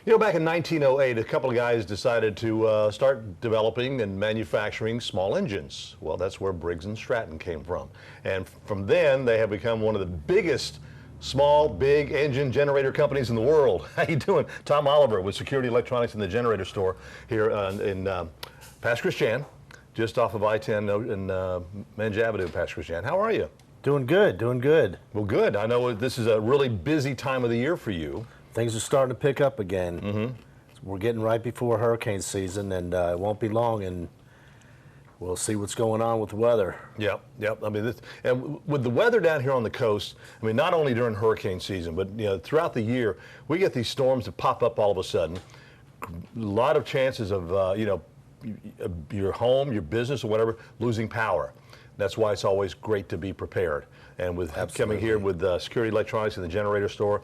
You know, back in 1908, a couple of guys decided to start developing and manufacturing small engines. Well, that's where Briggs & Stratton came from. And from then, they have become one of the biggest small, big engine generator companies in the world. How you doing? Tom Oliver with Security Electronics in the Generator Store here in Pass Christian, just off of I-10 and Menge Avenue, Pass Christian. How are you? Doing good, doing good. Well, good. I know this is a really busy time of the year for you. Things are starting to pick up again. Mm-hmm. We're getting right before hurricane season, and it won't be long, and we'll see what's going on with the weather. Yep. I mean, and with the weather down here on the coast, I mean, not only during hurricane season, but throughout the year, we get these storms that pop up all of a sudden. A lot of chances of your home, your business, or whatever losing power. That's why it's always great to be prepared. And with coming here with Security Electronics in the Generator Store,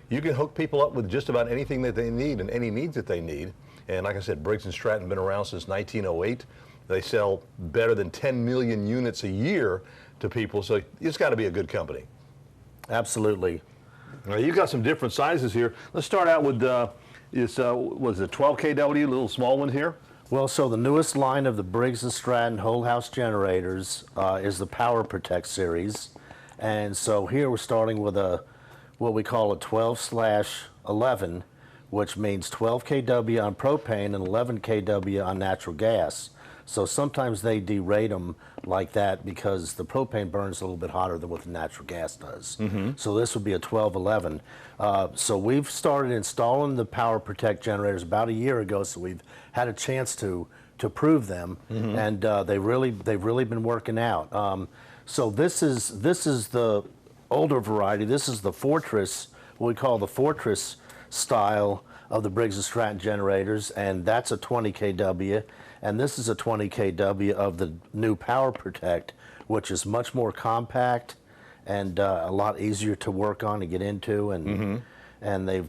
you can hook people up with just about anything that they need and any needs that they need. And like I said, Briggs & Stratton been around since 1908. They sell better than 10 million units a year to people, so it's got to be a good company. Absolutely. Now, you've got some different sizes here. Let's start out with this, was it 12 kW, little small one here? Well, so the newest line of the Briggs & Stratton whole house generators is the Power Protect series. And so here we're starting with what we call a 12/11, which means 12 kW on propane and 11 kW on natural gas. So sometimes they derate them like that because the propane burns a little bit hotter than what the natural gas does. Mm-hmm. So this would be a 12/11. So we've started installing the Power Protect generators about a year ago, so we've had a chance to prove them, mm-hmm. and they've really been working out. So this is the older variety. This is the Fortress, what we call the Fortress style of the Briggs & Stratton generators, and that's a 20 kW. And this is a 20 kW of the new Power Protect, which is much more compact and a lot easier to work on and get into. And mm-hmm. and they've,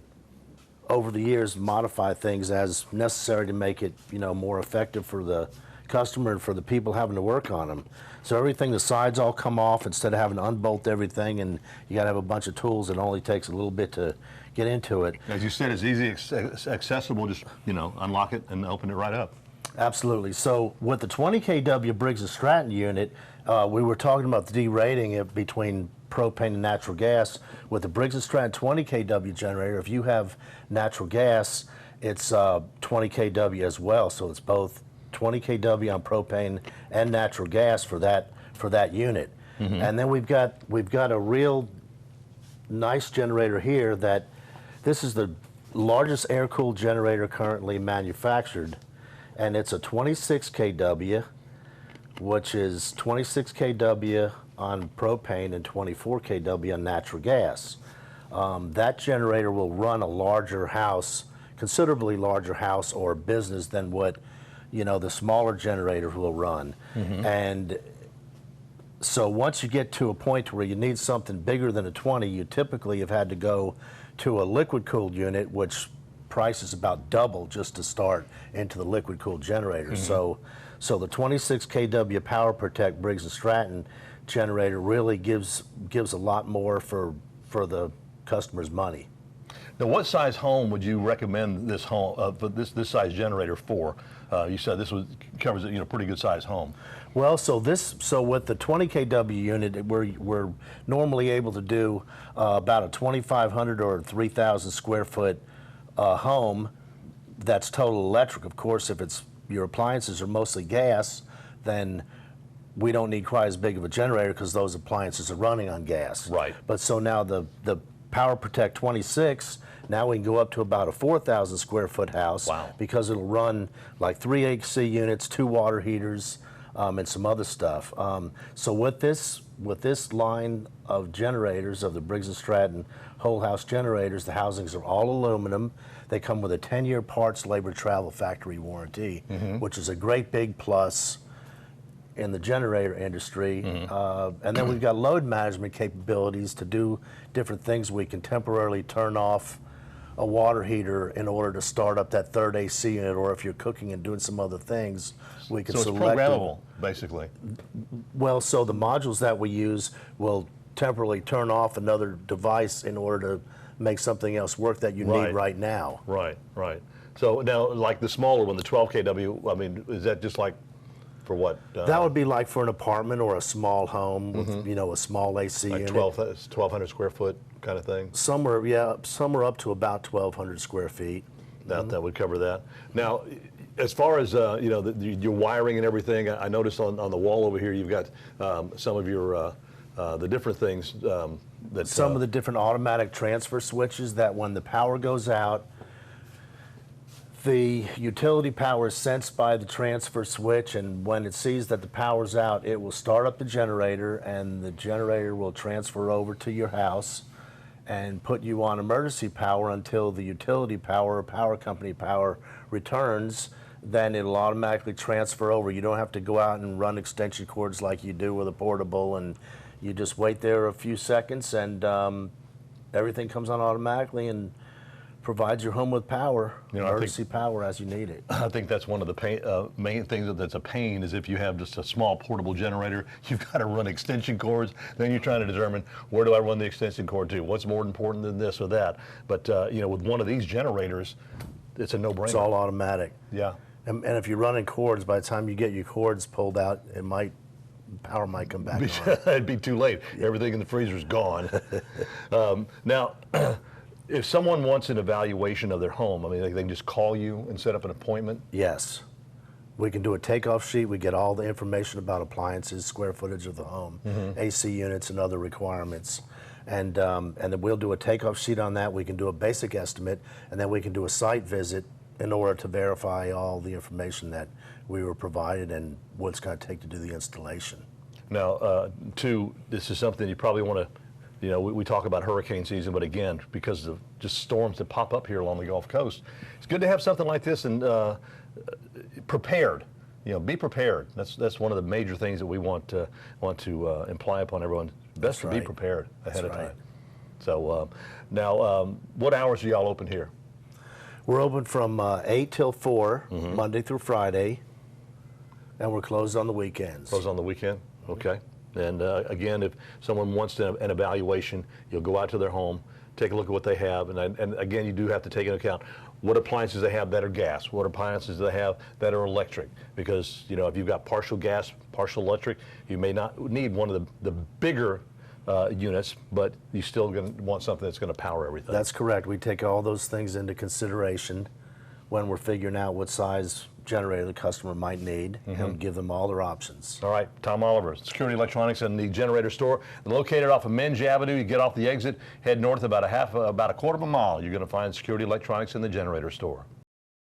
over the years, modified things as necessary to make it more effective for the customer and for the people having to work on them. So everything, the sides all come off instead of having to unbolt everything, and you got to have a bunch of tools. It only takes a little bit to get into it. As you said, it's easy, accessible. Just unlock it and open it right up. Absolutely. So with the 20 kW Briggs & Stratton unit, we were talking about the derating it between propane and natural gas. With the Briggs & Stratton 20 kW generator, if you have natural gas, it's 20 kW as well. So it's both 20 kW on propane and natural gas for that unit. Mm-hmm. And then we've got a real nice generator here that this is the largest air-cooled generator currently manufactured, and it's a 26 kW, which is 26 kW on propane and 24 kW on natural gas. That generator will run a larger house, considerably larger house or business than what the smaller generator will run. Mm-hmm. And so once you get to a point where you need something bigger than a 20, you typically have had to go to a liquid-cooled unit, which price is about double just to start into the liquid-cooled generator. Mm-hmm. So the 26 kW Power Protect Briggs & Stratton generator really gives a lot more for the customer's money. Now, what size home would you recommend this home this size generator for? You said this covers a pretty good size home. Well, so with the 20 kW unit, we're normally able to do about a 2,500 or 3,000 square foot home that's total electric. Of course, if your appliances are mostly gas, then we don't need quite as big of a generator because those appliances are running on gas. Right. But so now the Power Protect 26, now we can go up to about a 4,000 square foot house. Wow. Because it'll run like 3 AC units, 2 water heaters, and some other stuff. So with this line of generators, of the Briggs & Stratton whole house generators, the housings are all aluminum. They come with a 10-year parts, labor, travel, factory warranty, mm-hmm. which is a great big plus in the generator industry. Mm-hmm. And then we've got load management capabilities to do different things. We can temporarily turn off a water heater in order to start up that third AC unit, or if you're cooking and doing some other things, we can select. So it's programmable, basically. Well, so the modules that we use will temporarily turn off another device in order to make something else work that you Right. need right now. Right, right. So now, like the smaller one, the 12 kW, I mean, is that just like for what? That would be like for an apartment or a small home with, you know, a small AC like unit. 1,200 square foot kind of thing? Some are up to about 1,200 square feet. That would cover that. Now, as far as you know, your wiring and everything, I noticed on the wall over here you've got some of your the different things that Some of the different automatic transfer switches that when the power goes out, the utility power is sensed by the transfer switch, and when it sees that the power's out, it will start up the generator, and the generator will transfer over to your house and put you on emergency power until the utility power or power company power returns. Then it'll automatically transfer over. You don't have to go out and run extension cords like you do with a portable, and you just wait there a few seconds, and everything comes on automatically and provides your home with power, You know, I think- emergency power as you need it. I think that's one of the main things that's a pain is if you have just a small portable generator, you've got to run extension cords. Then you're trying to determine where do I run the extension cord to? What's more important than this or that? But you know, with one of these generators, it's a no-brainer. It's all automatic. Yeah. And if you're running cords, by the time you get your cords pulled out, power might come back on. It'd be too late. Everything in the freezer's gone. Now, if someone wants an evaluation of their home, I mean, they can just call you and set up an appointment? Yes. We can do a takeoff sheet. We get all the information about appliances, square footage of the home, AC units, and other requirements. And then we'll do a takeoff sheet on that. We can do a basic estimate, and then we can do a site visit in order to verify all the information that we were provided and what it's going to take to do the installation. Now, this is something you probably want to, you know, we talk about hurricane season, but again, because of just storms that pop up here along the Gulf Coast, it's good to have something like this and prepared. You know, be prepared. That's one of the major things that we want to imply upon everyone. Best to be prepared ahead of time. So now, what hours are y'all open here? We're open from 8 till 4, Monday through Friday, and we're closed on the weekends. Close on the weekend? Okay. And again, if someone wants an evaluation, you'll go out to their home, take a look at what they have, and again, you do have to take into account what appliances they have that are gas, what appliances they have that are electric, because you know if you've got partial gas, partial electric, you may not need one of the bigger units, but you still going to want something that's going to power everything. That's correct. We take all those things into consideration when we're figuring out what size generator the customer might need and give them all their options. All right, Tom Oliver, Security Electronics and the Generator Store, located off of Minge Avenue. You get off the exit, head north about a quarter of a mile. You're going to find Security Electronics and the Generator Store.